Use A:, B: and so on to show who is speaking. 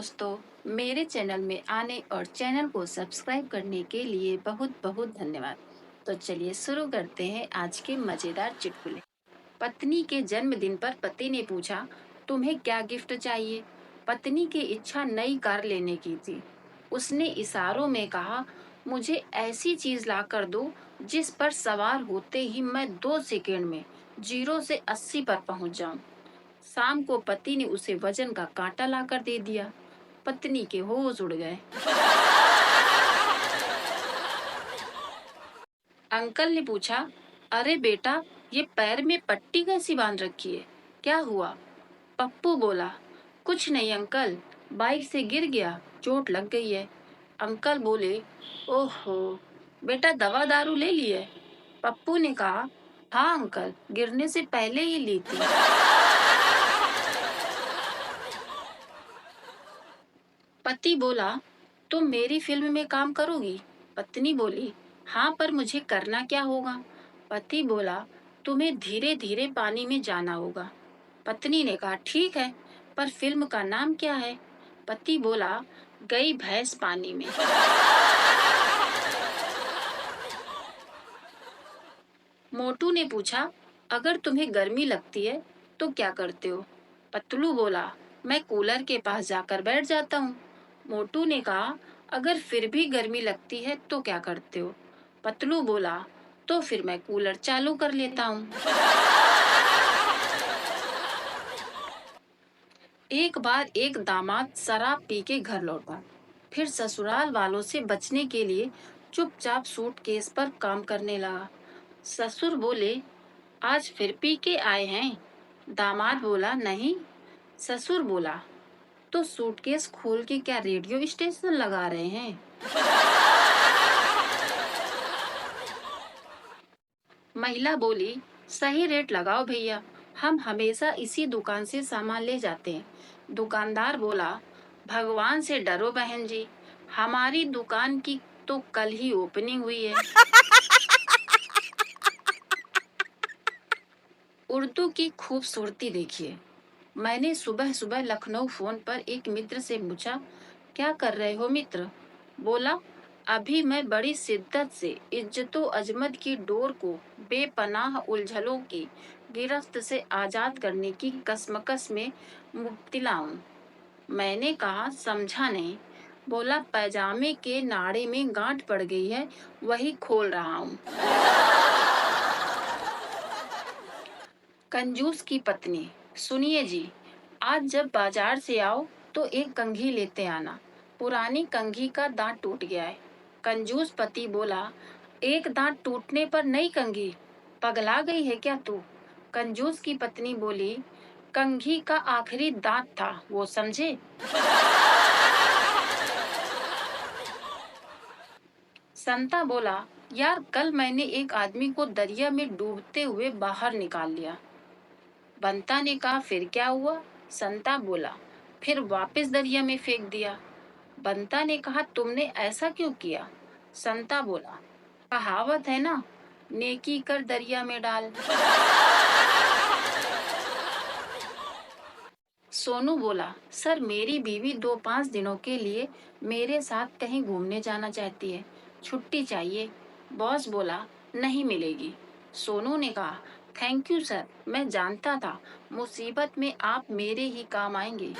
A: दोस्तों, मेरे चैनल में आने और चैनल को सब्सक्राइब करने के लिए बहुत बहुत धन्यवाद। तो चलिए शुरू करते हैं आज के मज़ेदार चुटकुले। पत्नी के जन्मदिन पर पति ने पूछा, तुम्हें क्या गिफ्ट चाहिए? पत्नी की इच्छा नई कार लेने की थी। उसने इशारों में कहा, मुझे ऐसी चीज ला कर दो जिस पर सवार होते ही मैं 2 सेकंड में 0 से 80 पर पहुंच जाऊं। शाम को पति ने उसे वजन का कांटा लाकर दे दिया। पत्नी के होश उड़ गए। अंकल ने पूछा, अरे बेटा, ये पैर में पट्टी कैसी बांध रखी है? क्या हुआ? पप्पू बोला, कुछ नहीं अंकल, बाइक से गिर गया, चोट लग गई है। अंकल बोले, ओहो, बेटा दवा दारू ले ली है? पप्पू ने कहा, हाँ अंकल, गिरने से पहले ही ली थी। पति बोला, तुम मेरी फिल्म में काम करोगी? पत्नी बोली, हाँ, पर मुझे करना क्या होगा? पति बोला, तुम्हें धीरे धीरे पानी में जाना होगा। पत्नी ने कहा, ठीक है, पर फिल्म का नाम क्या है? पति बोला, गई भैंस पानी में। मोटू ने पूछा, अगर तुम्हें गर्मी लगती है तो क्या करते हो? पतलू बोला, मैं कूलर के पास जाकर बैठ जाता हूँ। मोटू ने कहा, अगर फिर भी गर्मी लगती है तो क्या करते हो? पतलू बोला, तो फिर मैं कूलर चालू कर लेता हूँ। एक बार एक दामाद शराब पी के घर लौटा। फिर ससुराल वालों से बचने के लिए चुपचाप सूटकेस पर काम करने लगा। ससुर बोले, आज फिर पी के आए हैं? दामाद बोला, नहीं। ससुर बोला, तो सूटकेस खोल के क्या रेडियो स्टेशन लगा रहे हैं? महिला बोली, सही रेट लगाओ भैया, हम हमेशा इसी दुकान से सामान ले जाते हैं। दुकानदार बोला, भगवान से डरो बहन जी, हमारी दुकान की तो कल ही ओपनिंग हुई है। उर्दू की खूबसूरती देखिए। मैंने सुबह सुबह लखनऊ फोन पर एक मित्र से पूछा, क्या कर रहे हो मित्र? बोला, अभी मैं बड़ी शिद्दत से इज्जतो अजमत की डोर को बेपनाह उलझनों की गिरफ्त से आजाद करने की कसमकस में मुब्तला हूँ। मैंने कहा, समझा नहीं। बोला, पैजामे के नाड़े में गांठ पड़ गई है, वही खोल रहा हूँ। कंजूस की पत्नी। सुनिए जी, आज जब बाजार से आओ तो एक कंघी लेते आना। पुरानी कंघी का दांत टूट गया है। कंजूस पति बोला, एक दांत टूटने पर नई कंघी? पगला गई है क्या तू? कंजूस की पत्नी बोली, कंघी का आखिरी दांत था, वो समझे? संता बोला, यार कल मैंने एक आदमी को दरिया में डूबते हुए बाहर निकाल लिया। बंता ने कहा, फिर क्या हुआ? संता बोला, फिर वापस दरिया में फेंक दिया। बंता ने कहा, तुमने ऐसा क्यों किया? संता बोला, कहावत है ना, नेकी कर दरिया में डाल। सोनू बोला, सर मेरी बीवी 2-5 दिनों के लिए मेरे साथ कहीं घूमने जाना चाहती है, छुट्टी चाहिए। बॉस बोला, नहीं मिलेगी। सोनू ने कहा, थैंक यू सर, मैं जानता था मुसीबत में आप मेरे ही काम आएंगे।